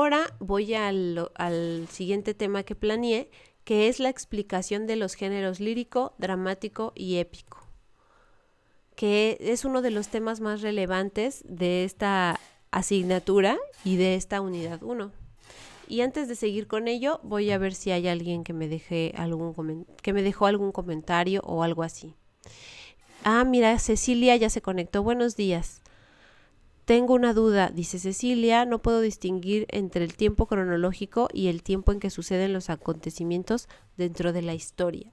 ahora voy al siguiente tema que planeé, que es la explicación de los géneros lírico, dramático y épico, que es uno de los temas más relevantes de esta asignatura y de esta unidad 1. Y antes de seguir con ello, voy a ver si hay alguien que me dejó algún comentario o algo así. Mira, Cecilia ya se conectó. Buenos días. Tengo una duda, dice Cecilia, no puedo distinguir entre el tiempo cronológico y el tiempo en que suceden los acontecimientos dentro de la historia.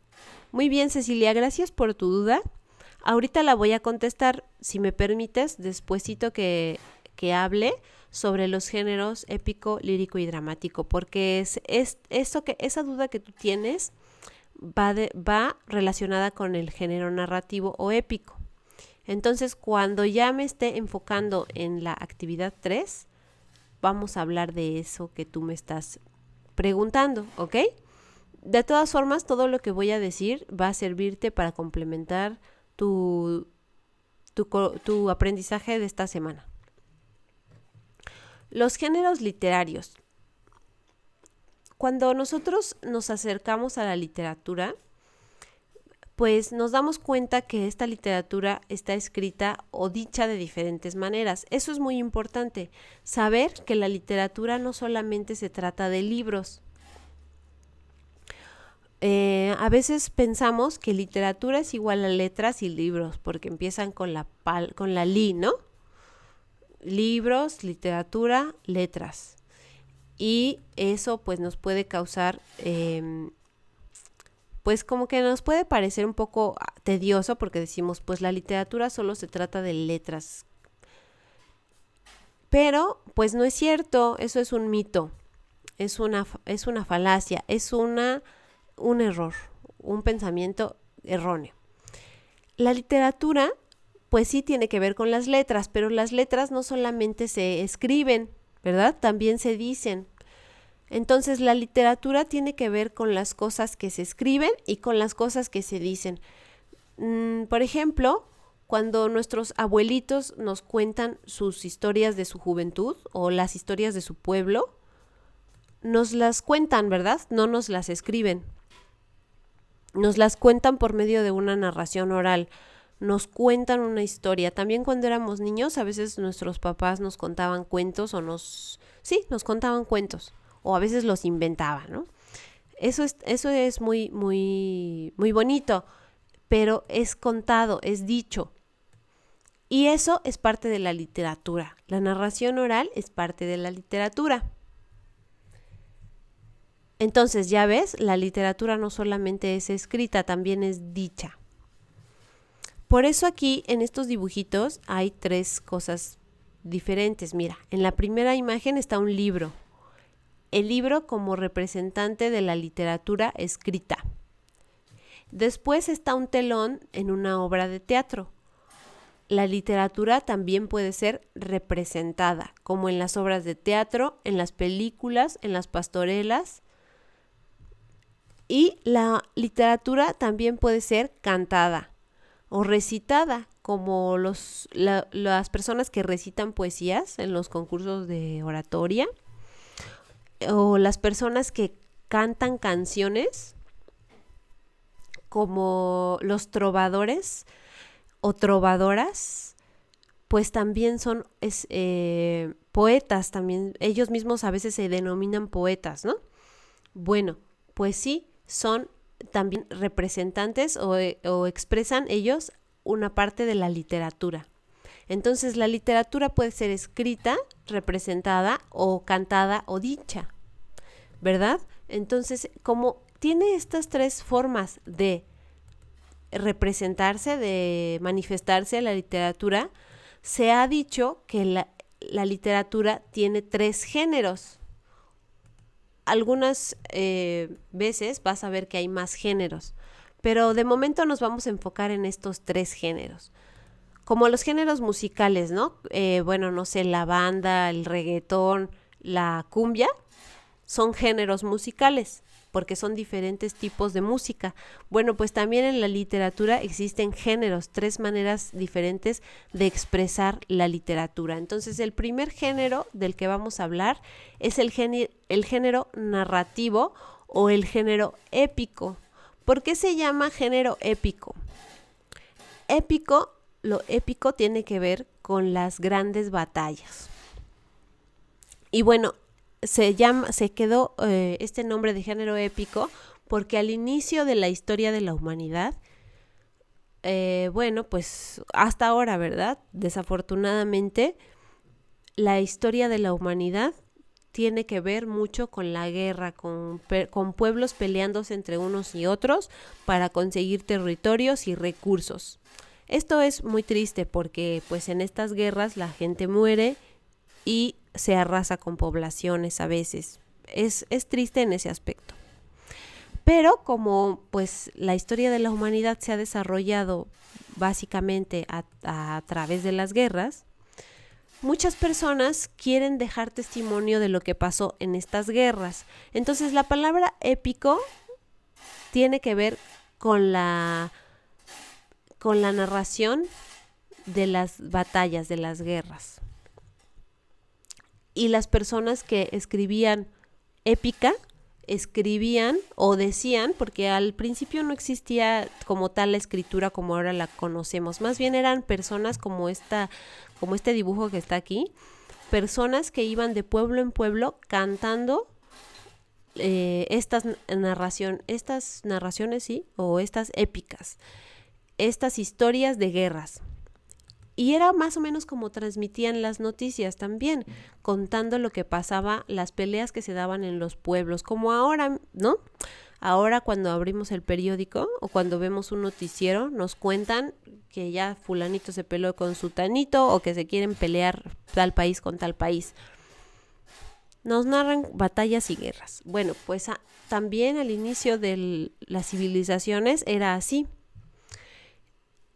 Muy bien, Cecilia, gracias por tu duda. Ahorita la voy a contestar, si me permites, despuesito que hable sobre los géneros épico, lírico y dramático, porque esa duda que tú tienes va relacionada con el género narrativo o épico. Entonces, cuando ya me esté enfocando en la actividad 3, vamos a hablar de eso que tú me estás preguntando, ¿ok? De todas formas, todo lo que voy a decir va a servirte para complementar tu aprendizaje de esta semana. Los géneros literarios. Cuando nosotros nos acercamos a la literatura, pues nos damos cuenta que esta literatura está escrita o dicha de diferentes maneras. Eso es muy importante, saber que la literatura no solamente se trata de libros. A veces pensamos que literatura es igual a letras y libros, porque empiezan con la li, ¿no? Libros, literatura, letras. Y eso pues nos puede causar... pues como que nos puede parecer un poco tedioso porque decimos, pues la literatura solo se trata de letras. Pero, pues no es cierto, eso es un mito, es una falacia, es un error, un pensamiento erróneo. La literatura, pues sí tiene que ver con las letras, pero las letras no solamente se escriben, ¿verdad? También se dicen. Entonces, la literatura tiene que ver con las cosas que se escriben y con las cosas que se dicen. Por ejemplo, cuando nuestros abuelitos nos cuentan sus historias de su juventud o las historias de su pueblo, nos las cuentan, ¿verdad? No nos las escriben. Nos las cuentan por medio de una narración oral. Nos cuentan una historia. También cuando éramos niños, a veces nuestros papás nos contaban cuentos nos contaban cuentos. O a veces los inventaba, ¿no? Eso es muy, muy, muy bonito, pero es contado, es dicho. Y eso es parte de la literatura. La narración oral es parte de la literatura. Entonces, ya ves, la literatura no solamente es escrita, también es dicha. Por eso aquí, en estos dibujitos, hay 3 cosas diferentes. Mira, en la primera imagen está un libro. El libro como representante de la literatura escrita. Después está un telón en una obra de teatro. La literatura también puede ser representada, como en las obras de teatro, en las películas, en las pastorelas. Y la literatura también puede ser cantada o recitada, como las personas que recitan poesías en los concursos de oratoria. O las personas que cantan canciones, como los trovadores o trovadoras, pues también son poetas, también ellos mismos a veces se denominan poetas, ¿no? Bueno, pues sí, son también representantes o expresan ellos una parte de la literatura. Entonces, la literatura puede ser escrita, representada o cantada o dicha, ¿verdad? Entonces, como tiene estas 3 formas de representarse, de manifestarse la literatura, se ha dicho que la literatura tiene 3 géneros. Algunas veces vas a ver que hay más géneros, pero de momento nos vamos a enfocar en estos 3 géneros. Como los géneros musicales, ¿no? No sé, la banda, el reggaetón, la cumbia, son géneros musicales. porque son diferentes tipos de música. Bueno, pues también en la literatura existen géneros, 3 maneras diferentes de expresar la literatura. Entonces, el primer género del que vamos a hablar es el género narrativo o el género épico. ¿Por qué se llama género épico? Lo épico tiene que ver con las grandes batallas. Y bueno, se quedó este nombre de género épico porque al inicio de la historia de la humanidad, bueno, pues hasta ahora, ¿verdad? Desafortunadamente, la historia de la humanidad tiene que ver mucho con la guerra, con pueblos peleándose entre unos y otros para conseguir territorios y recursos. Esto es muy triste porque pues en estas guerras la gente muere y se arrasa con poblaciones a veces. Es triste en ese aspecto. Pero como pues la historia de la humanidad se ha desarrollado básicamente a través de las guerras, muchas personas quieren dejar testimonio de lo que pasó en estas guerras. Entonces la palabra épico tiene que ver con la narración de las batallas, de las guerras. Y las personas que escribían épica, escribían o decían, porque al principio no existía como tal la escritura como ahora la conocemos, más bien eran personas como este dibujo que está aquí, personas que iban de pueblo en pueblo cantando estas narraciones, sí, o estas épicas, estas historias de guerras. Y era más o menos como transmitían las noticias también, contando lo que pasaba, las peleas que se daban en los pueblos, como ahora, ¿no? Ahora cuando abrimos el periódico o cuando vemos un noticiero, nos cuentan que ya fulanito se peleó con sutanito o que se quieren pelear tal país con tal país. Nos narran batallas y guerras. Bueno, pues también al inicio de las civilizaciones era así.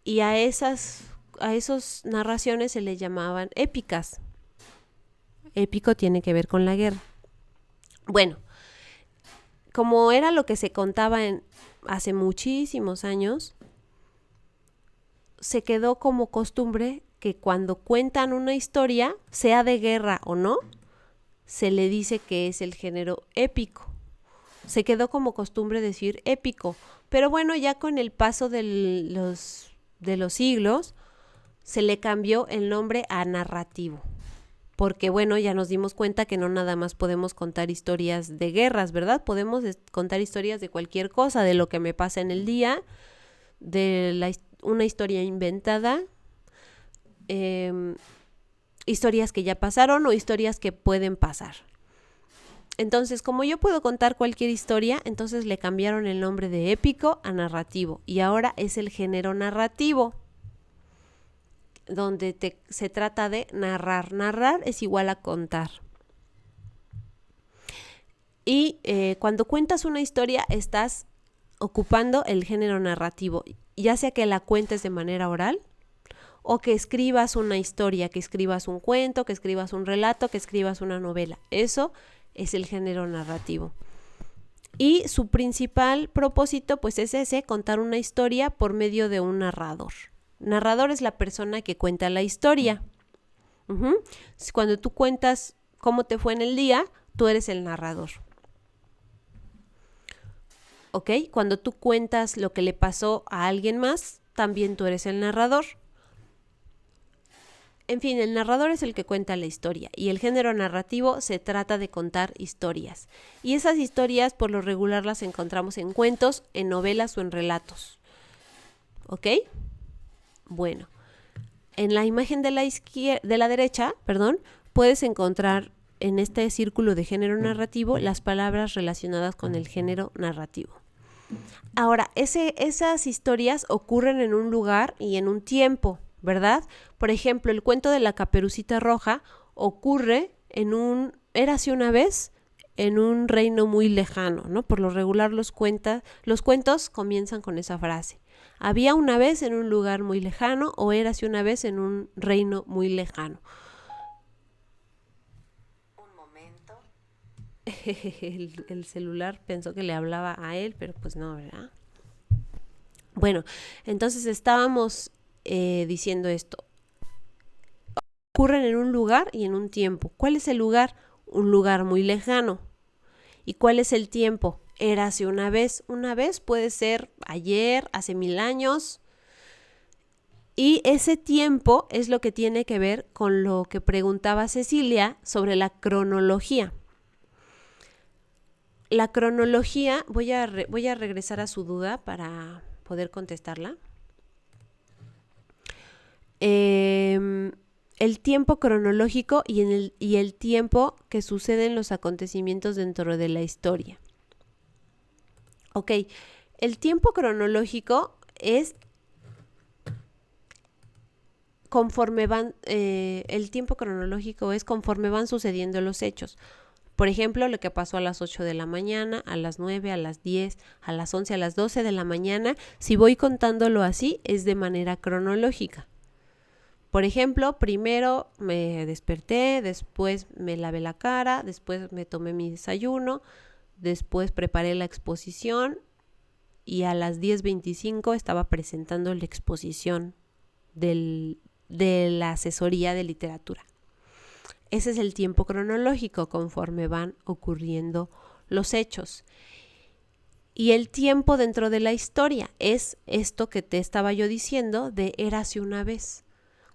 Y a esas narraciones se le llamaban épicas. Épico tiene que ver con la guerra. Bueno, como era lo que se contaba hace muchísimos años, se quedó como costumbre que cuando cuentan una historia, sea de guerra o no, se le dice que es el género épico. Se quedó como costumbre decir épico. Pero bueno, ya con el paso de los siglos, se le cambió el nombre a narrativo, porque bueno, ya nos dimos cuenta que no nada más podemos contar historias de guerras, ¿verdad? Podemos contar historias de cualquier cosa, de lo que me pasa en el día, de una historia inventada, historias que ya pasaron o historias que pueden pasar. Entonces, como yo puedo contar cualquier historia, entonces le cambiaron el nombre de épico a narrativo y ahora es el género narrativo, donde se trata de narrar. Narrar es igual a contar. Y cuando cuentas una historia estás ocupando el género narrativo, ya sea que la cuentes de manera oral o que escribas una historia, que escribas un cuento, que escribas un relato, que escribas una novela. Eso es el género narrativo. Y su principal propósito pues es ese, contar una historia por medio de un narrador. Narrador es la persona que cuenta la historia. Cuando tú cuentas cómo te fue en el día, tú eres el narrador. ¿Ok? Cuando tú cuentas lo que le pasó a alguien más, también tú eres el narrador. En fin, el narrador es el que cuenta la historia y el género narrativo se trata de contar historias. Y esas historias por lo regular las encontramos en cuentos, en novelas o en relatos. ¿Ok? Bueno, en la imagen de la derecha, puedes encontrar en este círculo de género narrativo las palabras relacionadas con el género narrativo. Ahora, esas historias ocurren en un lugar y en un tiempo, ¿verdad? Por ejemplo, el cuento de la Caperucita Roja ocurre érase una vez en un reino muy lejano, ¿no? Por lo regular los cuentos comienzan con esa frase. Había una vez en un lugar muy lejano o érase una vez en un reino muy lejano. Un momento. el celular pensó que le hablaba a él, pero pues no, ¿verdad? Bueno, entonces estábamos diciendo esto. Ocurren en un lugar y en un tiempo. ¿Cuál es el lugar? Un lugar muy lejano. ¿Y cuál es el tiempo? Érase una vez. Una vez puede ser ayer, hace 1000 años. Y ese tiempo es lo que tiene que ver con lo que preguntaba Cecilia sobre la cronología. La cronología, voy a regresar a su duda para poder contestarla. El tiempo cronológico y el tiempo que suceden los acontecimientos dentro de la historia. Ok, el tiempo cronológico es conforme van sucediendo los hechos. Por ejemplo, lo que pasó a las 8 de la mañana, a las 9, a las 10, a las 11, a las 12 de la mañana, si voy contándolo así, es de manera cronológica. Por ejemplo, primero me desperté, después me lavé la cara, después me tomé mi desayuno, después preparé la exposición y a las 10:25 estaba presentando la exposición de la asesoría de literatura. Ese es el tiempo cronológico conforme van ocurriendo los hechos. Y el tiempo dentro de la historia es esto que te estaba yo diciendo de érase una vez.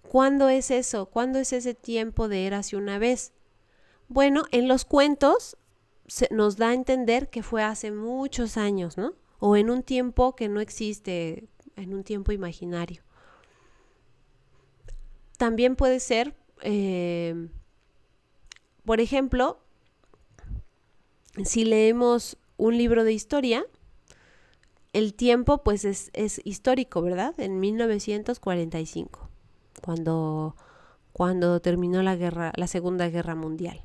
¿Cuándo es eso? ¿Cuándo es ese tiempo de érase una vez? Bueno, en los cuentos nos da a entender que fue hace muchos años, ¿no? O en un tiempo que no existe, en un tiempo imaginario. También puede ser, por ejemplo, si leemos un libro de historia, el tiempo pues es histórico, ¿verdad? En 1945, cuando terminó la Segunda Guerra Mundial.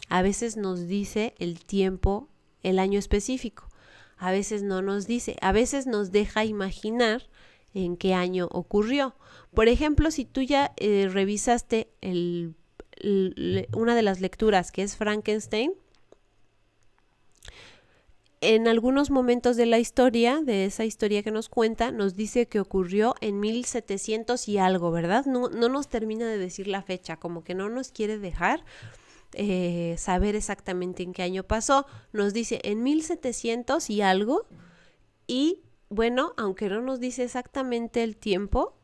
A veces nos dice el tiempo, el año específico. A veces no nos dice. A veces nos deja imaginar en qué año ocurrió. Por ejemplo, si tú ya revisaste una de las lecturas que es Frankenstein, en algunos momentos de la historia, de esa historia que nos cuenta, nos dice que ocurrió en 1700 y algo, ¿verdad? No nos termina de decir la fecha, como que no nos quiere dejar saber exactamente en qué año pasó. Nos dice en 1700 y algo, y bueno, aunque no nos dice exactamente el tiempo,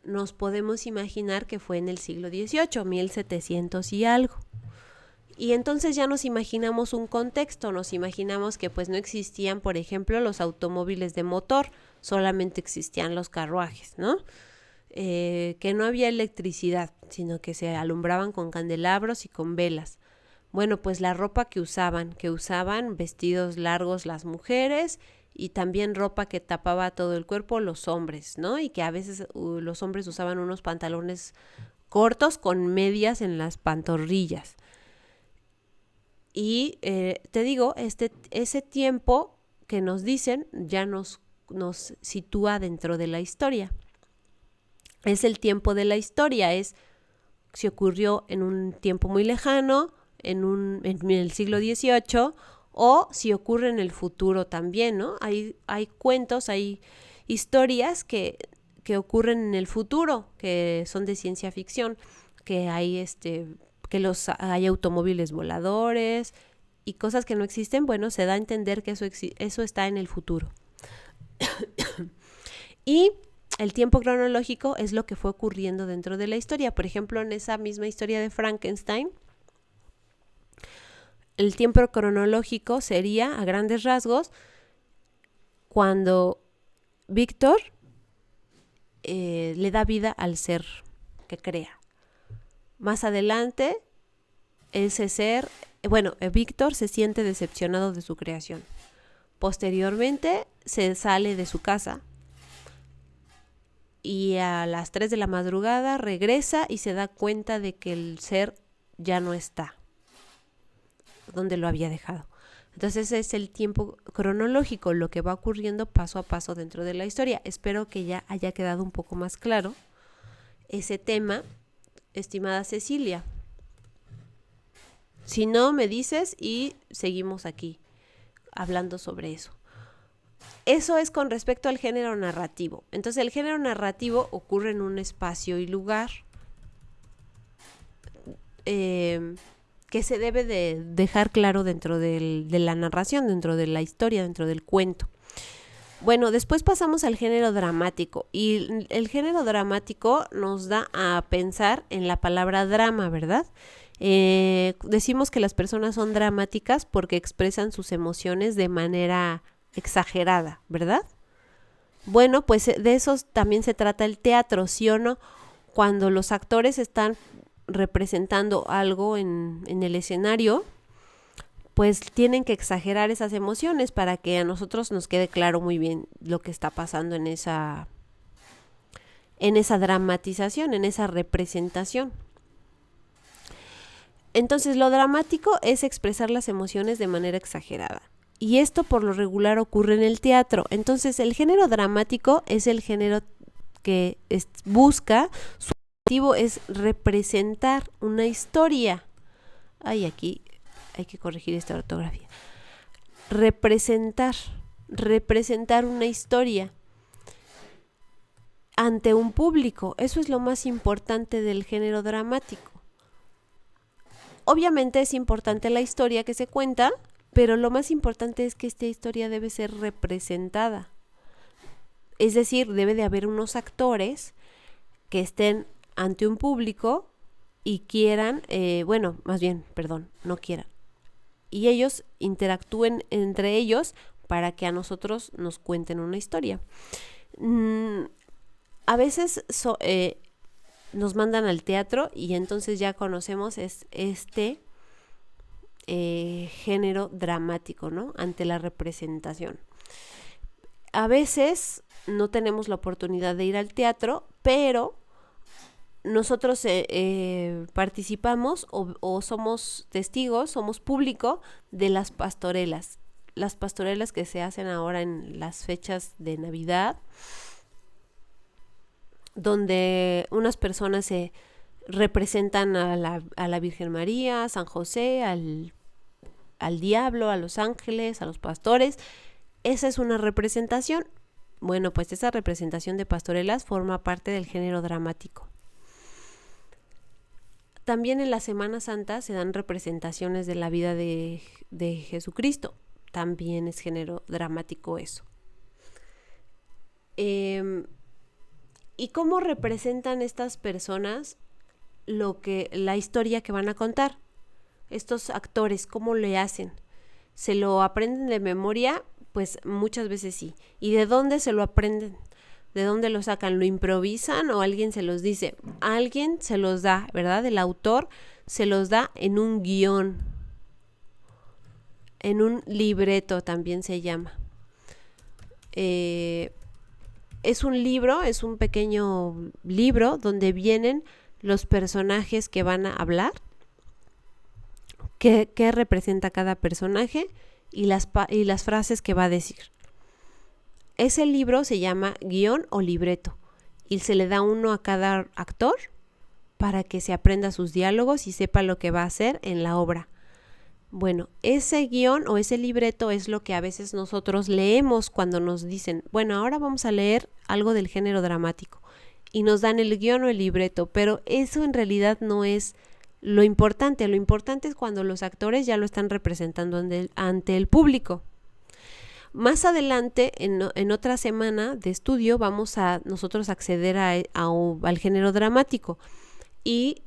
nos podemos imaginar que fue en el siglo XVIII, 1700 y algo. Y entonces ya nos imaginamos un contexto, nos imaginamos que pues no existían, por ejemplo, los automóviles de motor, solamente existían los carruajes, ¿no? Que no había electricidad, sino que se alumbraban con candelabros y con velas. Bueno, pues la ropa que usaban vestidos largos las mujeres y también ropa que tapaba todo el cuerpo los hombres, ¿no? Y que a veces los hombres usaban unos pantalones cortos con medias en las pantorrillas. Y te digo, ese tiempo que nos dicen ya nos sitúa dentro de la historia. Es el tiempo de la historia, es si ocurrió en un tiempo muy lejano, en el siglo XVIII, o si ocurre en el futuro también, ¿no? Hay cuentos, hay historias que ocurren en el futuro, que son de ciencia ficción, que hay hay automóviles voladores y cosas que no existen. Bueno, se da a entender que eso está en el futuro. Y el tiempo cronológico es lo que fue ocurriendo dentro de la historia. Por ejemplo, en esa misma historia de Frankenstein, el tiempo cronológico sería, a grandes rasgos, cuando Víctor le da vida al ser que crea. Más adelante, ese ser, Víctor se siente decepcionado de su creación. Posteriormente, se sale de su casa y a las 3 de la madrugada regresa y se da cuenta de que el ser ya no está donde lo había dejado. Entonces es el tiempo cronológico, lo que va ocurriendo paso a paso dentro de la historia. Espero que ya haya quedado un poco más claro ese tema, estimada Cecilia. Si no, me dices y seguimos aquí hablando sobre eso. Eso es con respecto al género narrativo. Entonces, el género narrativo ocurre en un espacio y lugar que se debe de dejar claro dentro de la narración, dentro de la historia, dentro del cuento. Bueno, después pasamos al género dramático, y el género dramático nos da a pensar en la palabra drama, ¿verdad? Decimos que las personas son dramáticas porque expresan sus emociones de manera exagerada, ¿verdad? Bueno, pues de eso también se trata el teatro, ¿sí o no? Cuando los actores están representando algo en el escenario, pues tienen que exagerar esas emociones para que a nosotros nos quede claro muy bien lo que está pasando en esa dramatización, en esa representación. Entonces, lo dramático es expresar las emociones de manera exagerada. Y esto por lo regular ocurre en el teatro. Entonces, el género dramático es el género que busca, su objetivo es representar una historia. Ay, aquí hay que corregir esta ortografía. Representar una historia ante un público. Eso es lo más importante del género dramático. Obviamente es importante la historia que se cuenta, pero lo más importante es que esta historia debe ser representada. Es decir, debe de haber unos actores que estén ante un público y quieran, no quieran. Y ellos interactúen entre ellos para que a nosotros nos cuenten una historia. A veces nos mandan al teatro y entonces ya conocemos este género dramático, ¿no? Ante la representación. A veces no tenemos la oportunidad de ir al teatro, pero nosotros participamos o somos testigos, somos público de las pastorelas. Las pastorelas que se hacen ahora en las fechas de Navidad, donde unas personas se representan a la Virgen María, a San José, al diablo, a los ángeles, a los pastores. Esa es una representación. Bueno, pues esa representación de pastorelas forma parte del género dramático. También en la Semana Santa se dan representaciones de la vida de Jesucristo. También es género dramático eso. ¿Y cómo representan estas personas la historia que van a contar? Estos actores, ¿cómo le hacen? ¿Se lo aprenden de memoria? Pues muchas veces sí. ¿Y de dónde se lo aprenden? ¿De dónde lo sacan? ¿Lo improvisan o alguien se los dice? Alguien se los da, ¿verdad? El autor se los da en un guión, en un libreto también se llama. Es un libro, es un pequeño libro donde vienen los personajes que van a hablar, qué representa cada personaje y las frases que va a decir. Ese libro se llama guión o libreto y se le da uno a cada actor para que se aprenda sus diálogos y sepa lo que va a hacer en la obra. Bueno, ese guión o ese libreto es lo que a veces nosotros leemos cuando nos dicen, bueno, ahora vamos a leer algo del género dramático y nos dan el guión o el libreto, pero eso en realidad no es lo importante. Lo importante es cuando los actores ya lo están representando ante el público. Más adelante, en otra semana de estudio, vamos a nosotros acceder al género dramático y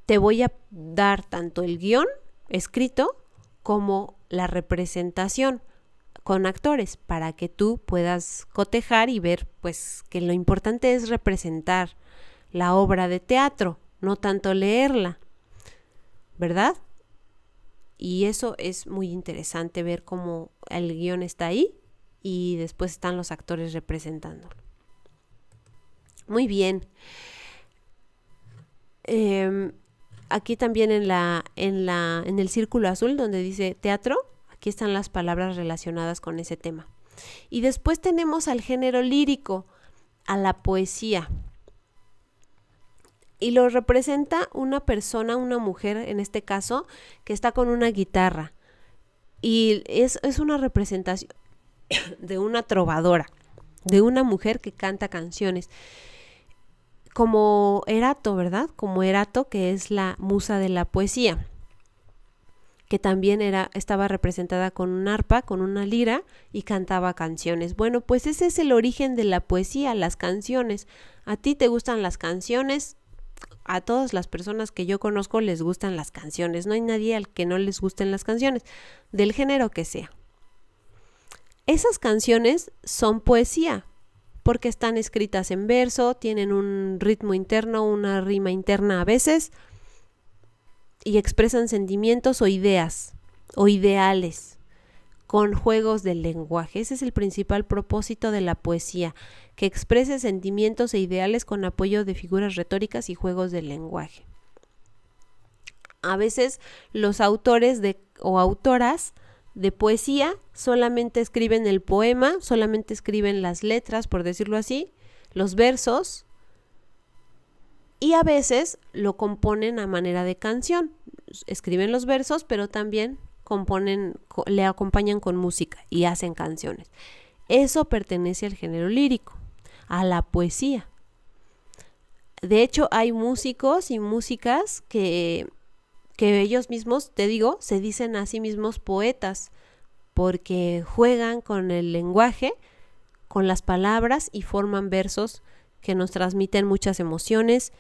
te voy a dar tanto el guión escrito como la representación con actores para que tú puedas cotejar y ver pues que lo importante es representar la obra de teatro, no tanto leerla, ¿verdad? Y eso es muy interesante ver cómo el guión está ahí y después están los actores representándolo. Muy bien. Aquí también en el círculo azul donde dice teatro, aquí están las palabras relacionadas con ese tema. Y después tenemos al género lírico, a la poesía. y lo representa una persona, una mujer en este caso, que está con una guitarra. Y es una representación de una trovadora, de una mujer que canta canciones. Como Erato, ¿verdad? Como Erato, que es la musa de la poesía, que también estaba representada con un arpa, con una lira, y cantaba canciones. Bueno, pues ese es el origen de la poesía, las canciones. ¿A ti te gustan las canciones? A todas las personas que yo conozco les gustan las canciones. No hay nadie al que no les gusten las canciones, del género que sea. Esas canciones son poesía, porque están escritas en verso, tienen un ritmo interno, una rima interna a veces, y expresan sentimientos o ideas o ideales con juegos del lenguaje. Ese es el principal propósito de la poesía, que exprese sentimientos e ideales con apoyo de figuras retóricas y juegos del lenguaje. A veces los autores o autoras de poesía solamente escriben el poema, solamente escriben las letras, por decirlo así, los versos, y a veces lo componen a manera de canción. Escriben los versos, pero también le acompañan con música y hacen canciones. Eso pertenece al género lírico, a la poesía. De hecho, hay músicos y músicas que ellos mismos, te digo, se dicen a sí mismos poetas, porque juegan con el lenguaje, con las palabras, y forman versos que nos transmiten muchas emociones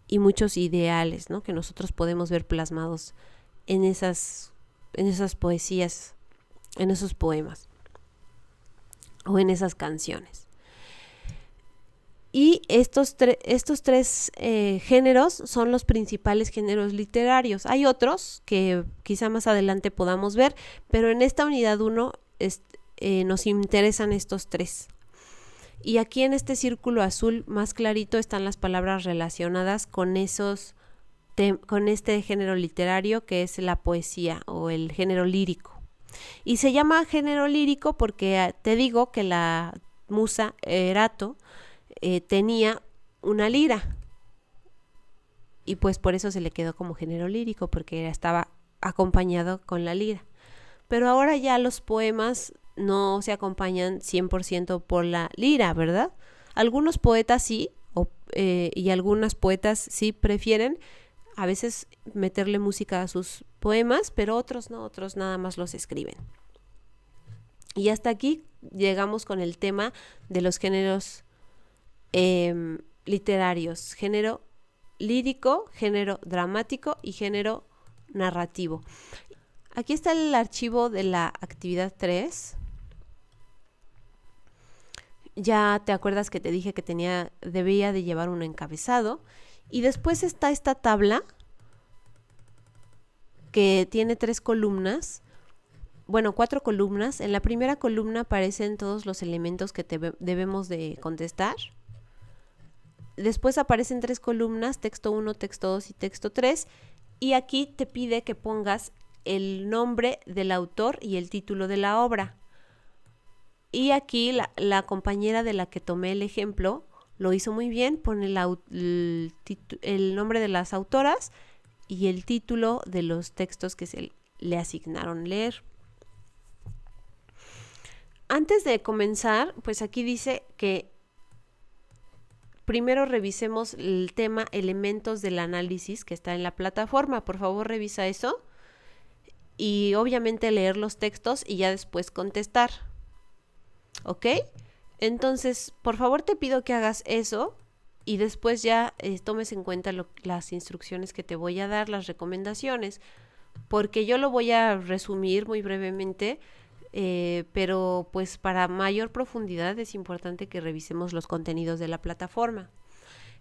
y muchos ideales, ¿no? Que nosotros podemos ver plasmados en esas poesías, en esos poemas o en esas canciones. Y estos tres géneros son los principales géneros literarios. Hay otros que quizá más adelante podamos ver, pero en esta unidad 1 nos interesan estos tres. Y aquí en este círculo azul más clarito están las palabras relacionadas con con este género literario, que es la poesía o el género lírico. Y se llama género lírico porque te digo que la musa Erato tenía una lira, y pues por eso se le quedó como género lírico, porque estaba acompañado con la lira. Pero ahora ya los poemas no se acompañan 100% por la lira, ¿verdad? Algunos poetas sí, y algunas poetas sí prefieren a veces meterle música a sus poemas, pero otros no, otros nada más los escriben. Y hasta aquí llegamos con el tema de los géneros literarios: género lírico, género dramático y género narrativo. Aquí está el archivo de la actividad 3. Ya te acuerdas que te dije que debía de llevar un encabezado, y después está esta tabla que tiene 3 columnas. Bueno, 4 columnas. En la primera columna aparecen todos los elementos que debemos de contestar. Después aparecen 3 columnas: texto 1, texto 2 y texto 3. Y aquí te pide que pongas el nombre del autor y el título de la obra. Y aquí la compañera de la que tomé el ejemplo lo hizo muy bien. Pone el nombre de las autoras y el título de los textos que se le asignaron leer. Antes de comenzar, pues aquí dice que primero revisemos el tema elementos del análisis, que está en la plataforma. Por favor, revisa eso y obviamente leer los textos y ya después contestar. ¿Ok? Entonces, por favor, te pido que hagas eso y después ya tomes en cuenta las instrucciones que te voy a dar, las recomendaciones, porque yo lo voy a resumir muy brevemente, pero pues para mayor profundidad es importante que revisemos los contenidos de la plataforma.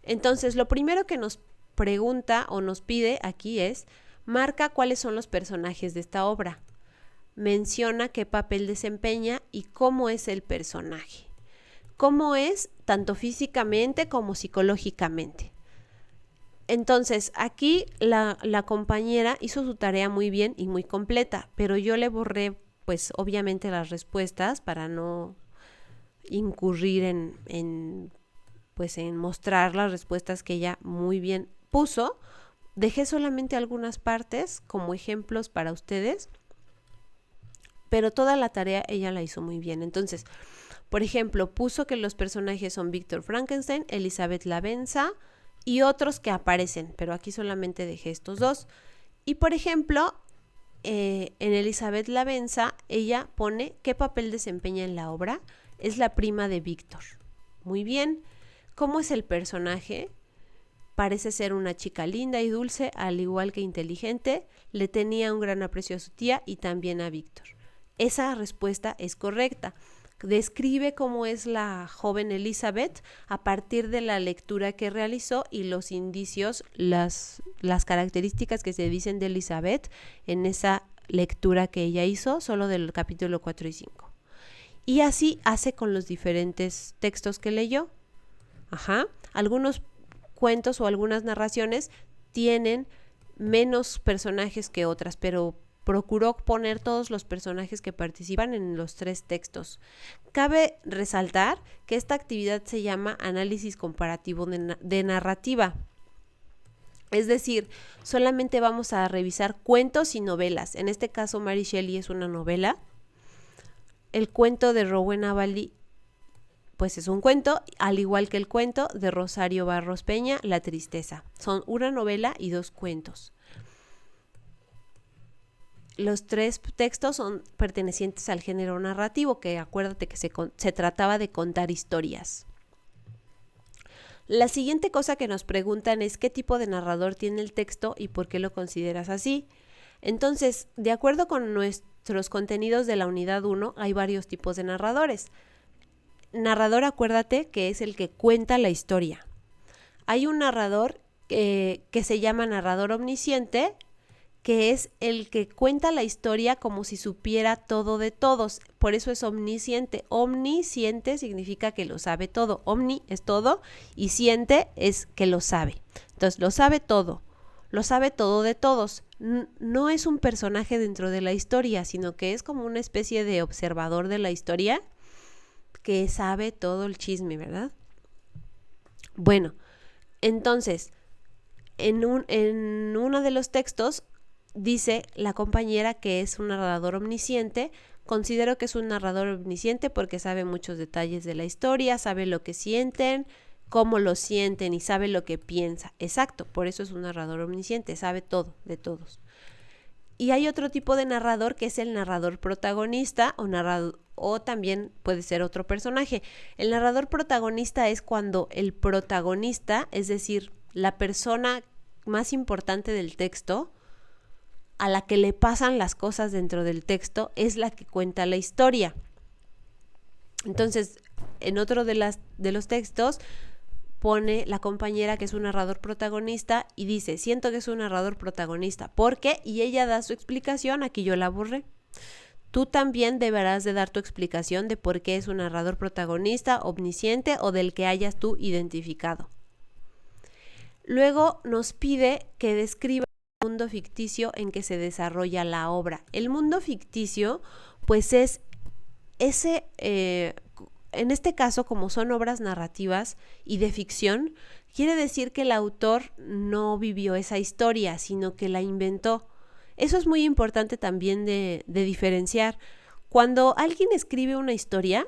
Entonces, lo primero que nos pregunta o nos pide aquí es: marca cuáles son los personajes de esta obra. Menciona qué papel desempeña y cómo es el personaje. Cómo es tanto físicamente como psicológicamente. Entonces, aquí la compañera hizo su tarea muy bien y muy completa, pero yo le borré, pues obviamente, las respuestas para no incurrir en mostrar las respuestas que ella muy bien puso. Dejé solamente algunas partes como ejemplos para ustedes, pero toda la tarea ella la hizo muy bien. Entonces, por ejemplo, puso que los personajes son Víctor Frankenstein, Elizabeth Lavenza y otros que aparecen, pero aquí solamente dejé estos dos. Y por ejemplo, en Elizabeth Lavenza, ella pone qué papel desempeña en la obra. Es la prima de Víctor. Muy bien. ¿Cómo es el personaje? Parece ser una chica linda y dulce, al igual que inteligente. Le tenía un gran aprecio a su tía y también a Víctor. Esa respuesta es correcta. Describe cómo es la joven Elizabeth a partir de la lectura que realizó y los indicios, las características que se dicen de Elizabeth en esa lectura que ella hizo, solo del capítulo 4 y 5. Y así hace con los diferentes textos que leyó. Algunos cuentos o algunas narraciones tienen menos personajes que otras, pero procuró poner todos los personajes que participan en los 3 textos. Cabe resaltar que esta actividad se llama análisis comparativo de narrativa. Es decir, solamente vamos a revisar cuentos y novelas. En este caso, Mary Shelley es una novela. El cuento de Rowena Bali, pues es un cuento, al igual que el cuento de Rosario Barros Peña, La tristeza. Son una novela y 2 cuentos. Los 3 textos son pertenecientes al género narrativo, que acuérdate que se trataba de contar historias. La siguiente cosa que nos preguntan es qué tipo de narrador tiene el texto y por qué lo consideras así. Entonces, de acuerdo con nuestros contenidos de la unidad 1, hay varios tipos de narradores. Narrador, acuérdate que es el que cuenta la historia. Hay un narrador que se llama narrador omnisciente, que es el que cuenta la historia como si supiera todo de todos. Por eso es omnisciente. Omnisciente significa que lo sabe todo. Omni es todo y ciente es que lo sabe. Entonces, lo sabe todo de todos. No es un personaje dentro de la historia, sino que es como una especie de observador de la historia que sabe todo el chisme, ¿verdad? Bueno, entonces, en uno de los textos dice la compañera que es un narrador omnisciente. Considero que es un narrador omnisciente porque sabe muchos detalles de la historia, sabe lo que sienten, cómo lo sienten y sabe lo que piensa. Exacto, por eso es un narrador omnisciente, sabe todo de todos. Y hay otro tipo de narrador que es el narrador protagonista o también puede ser otro personaje. El narrador protagonista es cuando el protagonista, es decir, la persona más importante del texto, a la que le pasan las cosas dentro del texto, es la que cuenta la historia. Entonces, en otro de los textos pone la compañera que es un narrador protagonista y dice, siento que es un narrador protagonista. ¿Por qué? Y ella da su explicación, aquí yo la borré. Tú también deberás de dar tu explicación de por qué es un narrador protagonista, omnisciente o del que hayas tú identificado. Luego nos pide que describa el mundo ficticio en que se desarrolla la obra. El mundo ficticio, pues es ese, en este caso, como son obras narrativas y de ficción, quiere decir que el autor no vivió esa historia, sino que la inventó. Eso es muy importante también de diferenciar. Cuando alguien escribe una historia,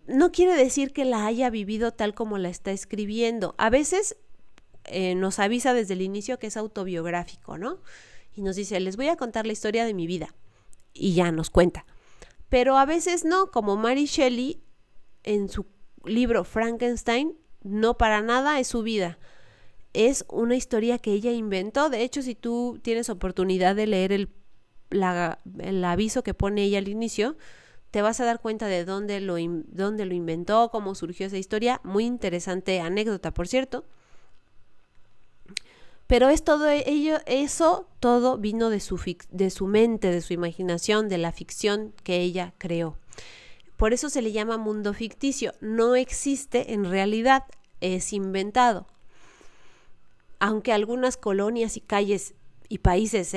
no quiere decir que la haya vivido tal como la está escribiendo. A veces nos avisa desde el inicio que es autobiográfico, ¿no? Y nos dice, les voy a contar la historia de mi vida. Y ya nos cuenta. Pero a veces no, como Mary Shelley en su libro Frankenstein, no para nada es su vida. Es una historia que ella inventó. De hecho, si tú tienes oportunidad de leer el aviso que pone ella al inicio, te vas a dar cuenta de dónde lo inventó, cómo surgió esa historia. Muy interesante anécdota, por cierto. Pero es todo eso todo vino de su mente, de su imaginación, de la ficción que ella creó. Por eso se le llama mundo ficticio. No existe en realidad, es inventado. Aunque algunas colonias y calles y países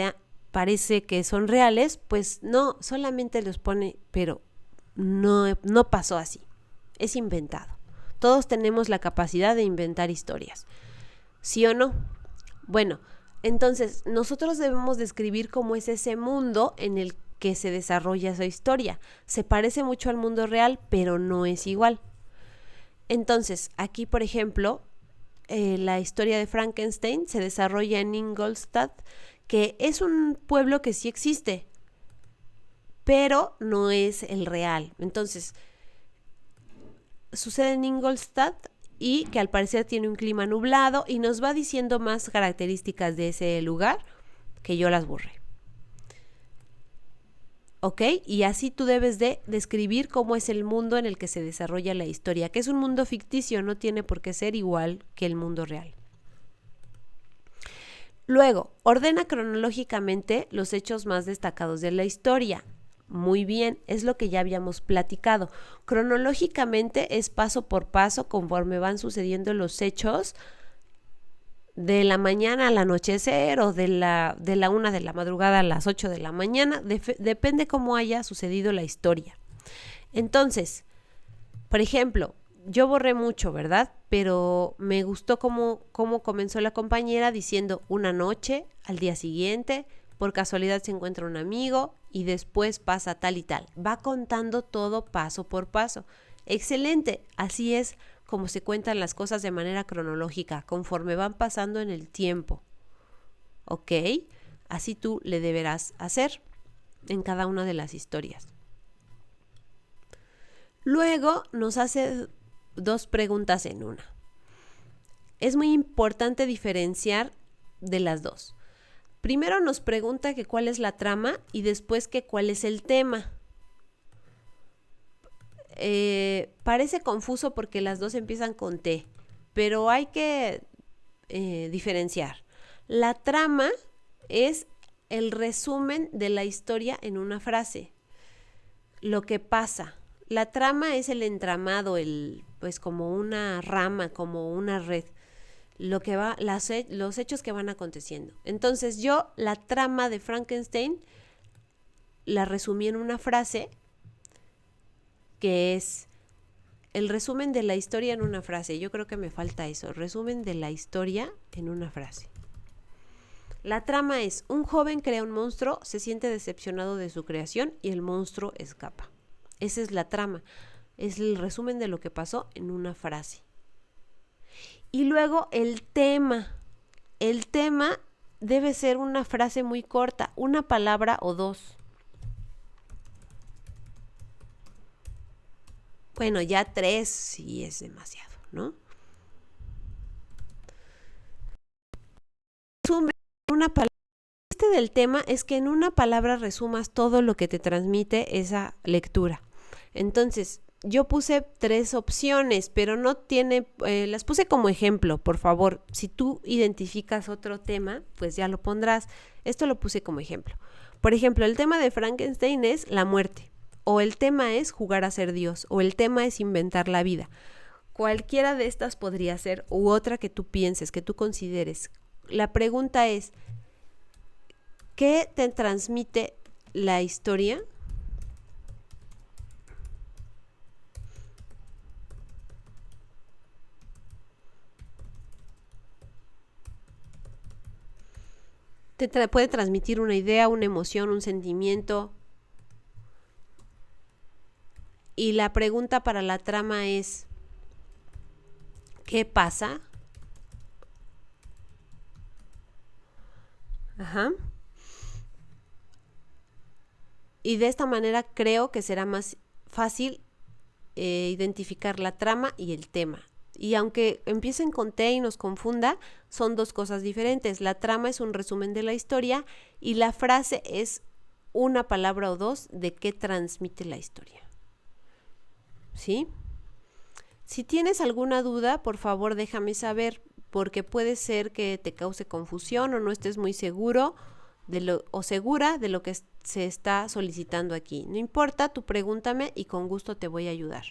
parece que son reales, pues no, solamente los pone, pero no pasó así. Es inventado. Todos tenemos la capacidad de inventar historias. ¿Sí o no? Bueno, entonces nosotros debemos describir cómo es ese mundo en el que se desarrolla esa historia. Se parece mucho al mundo real, pero no es igual. Entonces, aquí, por ejemplo, la historia de Frankenstein se desarrolla en Ingolstadt, que es un pueblo que sí existe, pero no es el real. Entonces, sucede en Ingolstadt y que al parecer tiene un clima nublado y nos va diciendo más características de ese lugar que yo las borré. ¿Ok? Y así tú debes de describir cómo es el mundo en el que se desarrolla la historia, que es un mundo ficticio, no tiene por qué ser igual que el mundo real. Luego, ordena cronológicamente los hechos más destacados de la historia. Muy bien, es lo que ya habíamos platicado. Cronológicamente es paso por paso conforme van sucediendo los hechos de la mañana al anochecer o de la 1 de la madrugada a las 8 de la mañana, depende cómo haya sucedido la historia. Entonces, por ejemplo, yo borré mucho, ¿verdad? Pero me gustó cómo comenzó la compañera diciendo una noche, al día siguiente, por casualidad se encuentra un amigo y después pasa tal y tal. Va contando todo paso por paso. Excelente, así es como se cuentan las cosas de manera cronológica, conforme van pasando en el tiempo. ¿Ok? Así tú le deberás hacer en cada una de las historias. Luego nos hace 2 preguntas en una. Es muy importante diferenciar de las 2. Primero nos pregunta que cuál es la trama y después que cuál es el tema. Parece confuso porque las 2 empiezan con T, pero hay que diferenciar. La trama es el resumen de la historia en una frase. Lo que pasa. La trama es el entramado, pues como una rama, como una red. Los hechos que van aconteciendo. Entonces yo la trama de Frankenstein la resumí en una frase que es el resumen de la historia en una frase. Yo creo que me falta eso, resumen de la historia en una frase. La trama es: un joven crea un monstruo, se siente decepcionado de su creación y el monstruo escapa. Esa es la trama, es el resumen de lo que pasó en una frase. Y luego el tema. El tema debe ser una frase muy corta, una palabra o 2. Bueno, ya 3 sí es demasiado, ¿no? Resumen, una palabra. Este del tema es que en una palabra resumas todo lo que te transmite esa lectura. Entonces, yo puse 3 opciones, pero no tiene, las puse como ejemplo, por favor. Si tú identificas otro tema, pues ya lo pondrás. Esto lo puse como ejemplo. Por ejemplo, el tema de Frankenstein es la muerte, o el tema es jugar a ser Dios, o el tema es inventar la vida. Cualquiera de estas podría ser, u otra que tú pienses, que tú consideres. La pregunta es: ¿qué te transmite la historia? Puede transmitir una idea, una emoción, un sentimiento. Y la pregunta para la trama es: ¿qué pasa? Ajá. Y de esta manera creo que será más fácil identificar la trama y el tema. Y aunque empiecen con T y nos confunda, son 2 cosas diferentes. La trama es un resumen de la historia y la frase es una palabra o 2 de qué transmite la historia. ¿Sí? Si tienes alguna duda, por favor déjame saber, porque puede ser que te cause confusión o no estés muy seguro o segura de lo que se está solicitando aquí. No importa, tú pregúntame y con gusto te voy a ayudar.